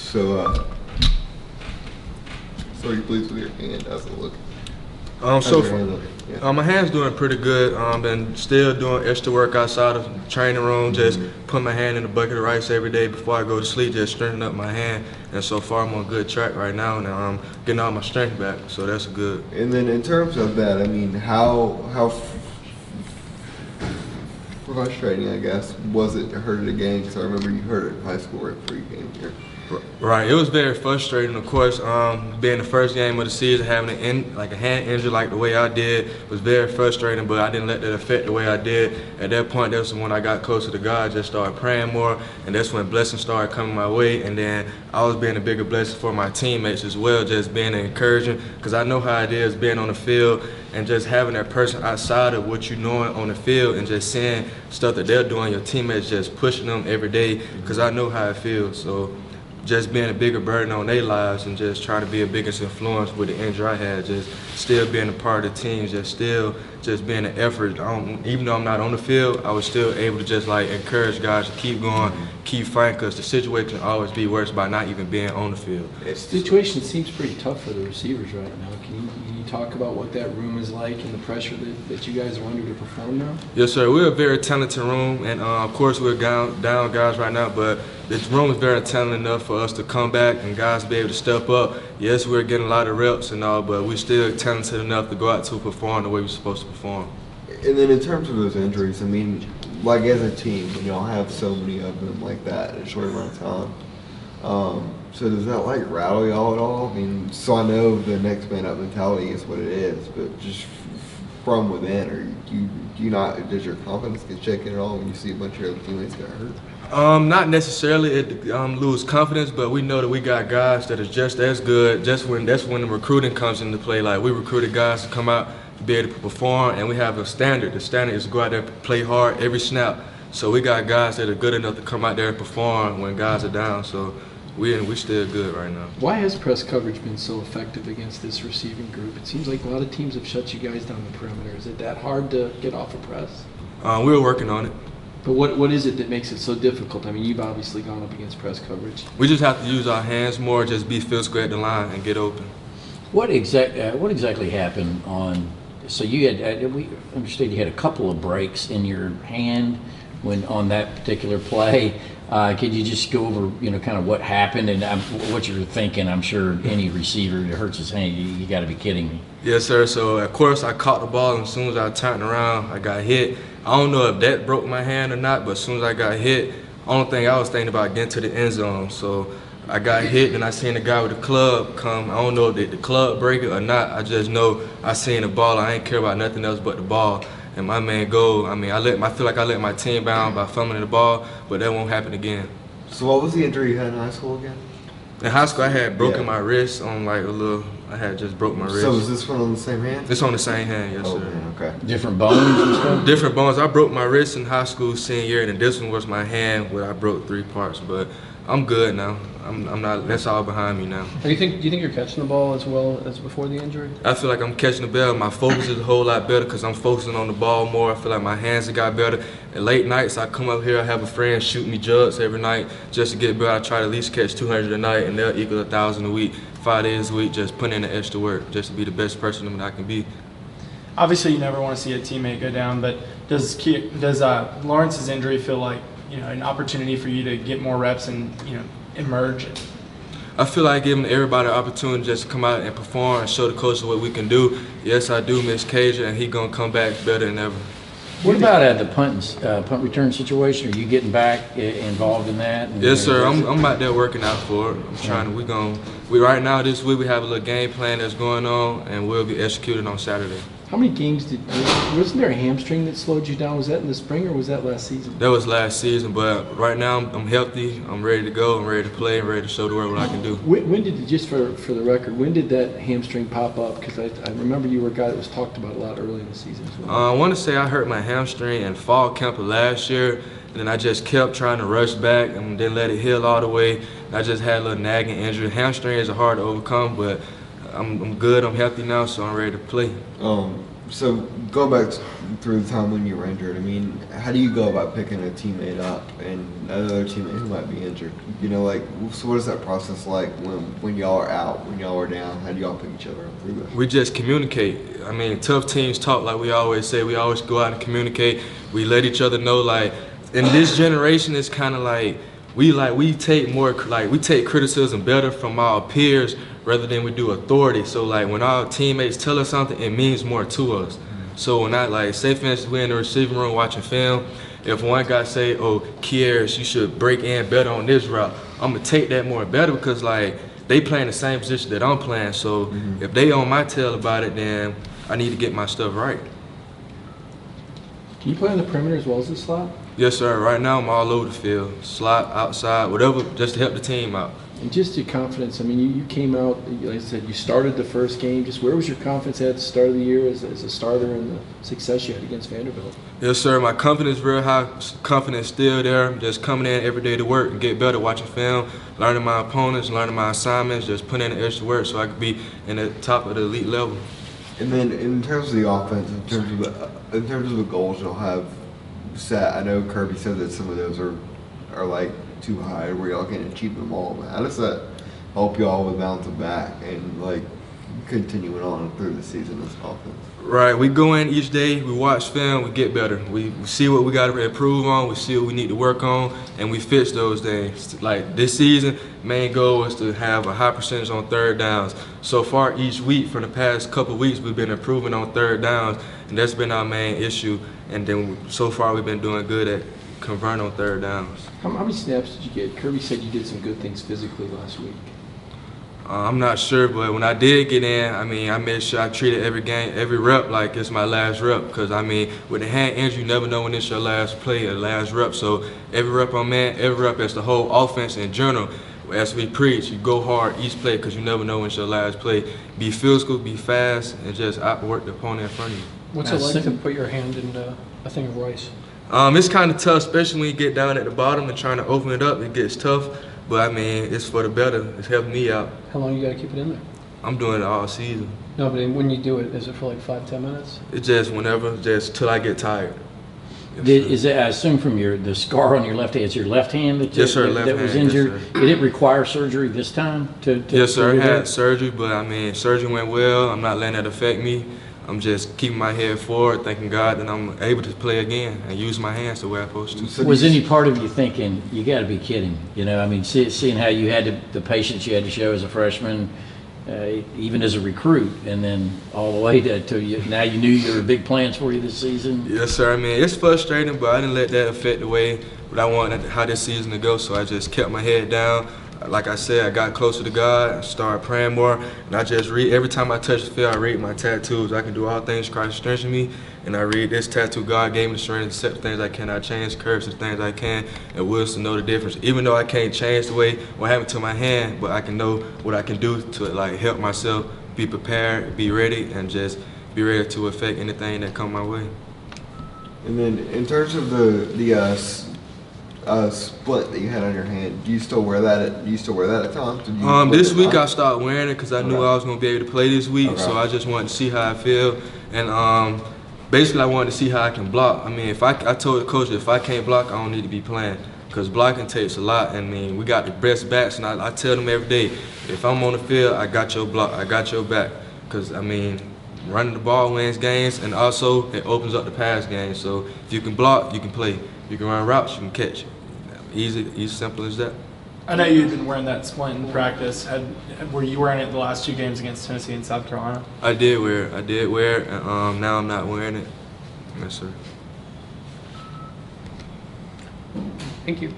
So are you pleased with your hand? How's it look? So my hand's doing pretty good. Been still doing extra work outside of the training room. Just put my hand in the bucket of rice every day before I go to sleep. Just strengthening up my hand, and so far I'm on a good track right now, and I'm getting all my strength back. So that's good. And then in terms of that, I mean, how frustrating, I guess, was it to hurt it again? Because I remember you hurt it in high school right before you came here. Right, it was very frustrating. Of course, being the first game of the season, having a hand injury like the way I did was very frustrating. But I didn't let that affect the way I did. At that point, that's when I got closer to God, just started praying more, and that's when blessings started coming my way. And then I was being a bigger blessing for my teammates as well, just being encouraging, because I know how it is being on the field and just having that person outside of what you're doing on the field and just seeing stuff that they're doing, your teammates just pushing them every day, because I know how it feels. So just being a bigger burden on their lives and just trying to be a biggest influence with the injury I had, just still being a part of the team, just being an effort. Even though I'm not on the field, I was still able to just like encourage guys to keep going, keep fighting, because the situation can always be worse by not even being on the field. The situation seems pretty tough for the receivers right now. Can you talk about what that room is like and the pressure that you guys are under to perform now? Yes, sir. We're a very talented room, and of course we're down guys right now, but this room is very talented enough for us to come back and guys be able to step up. Yes, we're getting a lot of reps and all, but we're still talented enough to go out to perform the way we're supposed to perform. And then in terms of those injuries, I mean, like as a team, when y'all have so many of them like that in a short amount of time, so does that like rattle y'all at all? I mean, so I know the next man up mentality is what it is, but just from within, or does your confidence get shaken at all when you see a bunch of your other teammates get hurt? Not necessarily lose confidence, but we know that we got guys that is just as good. That's when the recruiting comes into play. Like, we recruited guys to come out to be able to perform, and we have a standard. The standard is to go out there and play hard every snap. So we got guys that are good enough to come out there and perform when guys are down. So we still good right now. Why has press coverage been so effective against this receiving group? It seems like a lot of teams have shut you guys down the perimeter. Is it that hard to get off a press? We're working on it. But what is it that makes it so difficult? I mean, you've obviously gone up against press coverage. We just have to use our hands more, just be physical at the line and get open. What exactly happened on? So you had we understood you had a couple of breaks in your hand when on that particular play. Could you just go over, kind of what happened and what you're thinking? I'm sure any receiver that hurts his hand, you got to be kidding me. Yes, sir. So, of course, I caught the ball, and as soon as I turned around, I got hit. I don't know if that broke my hand or not, but as soon as I got hit, only thing I was thinking about getting to the end zone. So I got hit, and I seen the guy with the club come. I don't know if the club break it or not. I just know I seen the ball. I ain't care about nothing else but the ball. And my man go. I mean, I feel like I let my team down by fumbling the ball, but that won't happen again. So what was the injury you had in high school again? In high school, I had broken my wrist on like I had just broke my wrist. So is this one on the same hand? It's on the same hand, yes, sir. Man, okay. Different bones and stuff? Different bones. I broke my wrist in high school senior year, and this one was my hand where I broke 3 parts. But I'm good now. I'm not. That's all behind me now. Do you think you're catching the ball as well as before the injury? I feel like I'm catching the ball. My focus is a whole lot better because I'm focusing on the ball more. I feel like my hands have got better. At late nights, I come up here. I have a friend shoot me jugs every night just to get better. I try to at least catch 200 a night, and they'll equal 1,000 a week. 5 days a week, just putting in the extra work just to be the best person that I can be. Obviously, you never want to see a teammate go down, but does Lawrence's injury feel like an opportunity for you to get more reps and emerge? I feel like giving everybody an opportunity just to come out and perform and show the coaches what we can do. Yes, I do miss Cajun, and he's gonna come back better than ever. What about the punt return situation? Are you getting back involved in that? Yes, sir. I'm out there working out for it. I'm trying to. Right now this week we have a little game plan that's going on, and we'll be executing on Saturday. How many games wasn't there a hamstring that slowed you down? Was that in the spring or was that last season? That was last season, but right now I'm healthy. I'm ready to go. I'm ready to play. I'm ready to show the world what I can do. When did, just for the record, when did that hamstring pop up? Because I remember you were a guy that was talked about a lot early in the season as well. I want to say I hurt my hamstring in fall camp of last year, and then I just kept trying to rush back and didn't let it heal all the way. I just had a little nagging injury. Hamstrings are hard to overcome, but I'm good. I'm healthy now, so I'm ready to play. So going back through the time when you were injured, I mean, how do you go about picking a teammate up and another teammate who might be injured? You know, like, so what is that process like when y'all are out, when y'all are down? How do y'all pick each other up through that? We just communicate. I mean, tough teams talk like we always say. We always go out and communicate. We let each other know. Like in this generation, it's kind of like we take criticism better from our peers rather than we do authority. So like when our teammates tell us something, it means more to us. So when I like say for instance we're in the receiving room watching film, if one guy say, "Oh, Kearis, you should break in better on this route," I'm gonna take that more better because like they playing the same position that I'm playing. So if they on my tail about it, then I need to get my stuff right. Can you play on the perimeter as well as the slot? Yes, sir. Right now I'm all over the field, slot, outside, whatever, just to help the team out. And just your confidence, I mean, you came out, like I said, you started the first game. Just where was your confidence at the start of the year as a starter and the success you had against Vanderbilt? Yes, sir. My confidence real high. Confidence still there. I'm just coming in every day to work and get better, watching film, learning my opponents, learning my assignments, just putting in the extra work so I could be in the top of the elite level. And then in terms of the offense, in terms of the goals you'll have set, I know Kirby said that some of those are like too high where y'all can't achieve them all. But how does that help y'all with bouncing back and like continuing on through the season as offense? Right, we go in each day, we watch film, we get better. We see what we got to improve on, we see what we need to work on, and we fix those things. Like this season, main goal is to have a high percentage on third downs. So far each week, for the past couple of weeks, we've been improving on third downs, and that's been our main issue. And then so far we've been doing good at converting on third downs. How many snaps did you get? Kirby said you did some good things physically last week. I'm not sure, but when I did get in, I mean, I made sure I treated every game, every rep like it's my last rep. Because, I mean, with a hand injury, you never know when it's your last play or last rep. So every rep I'm in, every rep is the whole offense in general. As we preach, you go hard each play because you never know when it's your last play. Be physical, be fast, and just outwork the opponent in front of you. What's it like to put your hand in a thing of rice? It's kind of tough, especially when you get down at the bottom and trying to open it up. It gets tough. But, I mean, it's for the better. It's helping me out. How long you got to keep it in there? I'm doing it all season. No, but when you do it, is it for like 5-10 minutes? It's just whenever, just till I get tired. Yes, Is it, I assume from the scar on your left hand, it's your left hand that, Yes, sir, that, left that was hand, yes, injured? sir. Did it require surgery this time? Yes, sir. I do that? had surgery, but I mean, surgery went well. I'm not letting that affect me. I'm just keeping my head forward, thanking God that I'm able to play again and use my hands the way I'm supposed to. So Was any part of you thinking, you got to be kidding? You know, I mean, seeing how you had the patience you had to show as a freshman, even as a recruit, and then all the way to you, now you knew there were big plans for you this season? Yes, sir. I mean, it's frustrating, but I didn't let that affect the way that I wanted how this season to go, so I just kept my head down. Like I said, I got closer to God, I started praying more, and I just read. Every time I touch the field, I read my tattoos. I can do all things Christ strengthens me, and I read this tattoo. God gave me the strength to accept the things I cannot change, courage the things I can, and wills to know the difference. Even though I can't change the way what happened to my hand, but I can know what I can do to like help myself be prepared, be ready, and just be ready to affect anything that come my way. And then in terms of the split that you had on your hand, do you still wear that at times? Did you This week I off? started wearing it because I knew I was gonna be able to play this week, Okay. so I just wanted to see how I feel, and basically I wanted to see how I can block. I mean, I told the coach if I can't block, I don't need to be playing, because blocking takes a lot. I mean, we got the best backs, and I tell them every day, if I'm on the field, I got your block, I got your back, because I mean, running the ball wins games, and also it opens up the pass game. So if you can block, you can play. You can run routes, you can catch. Easy, simple as that. I know you've been wearing that splint in practice. Were you wearing it the last 2 games against Tennessee and South Carolina? I did wear it, and now I'm not wearing it. Yes, sir. Thank you.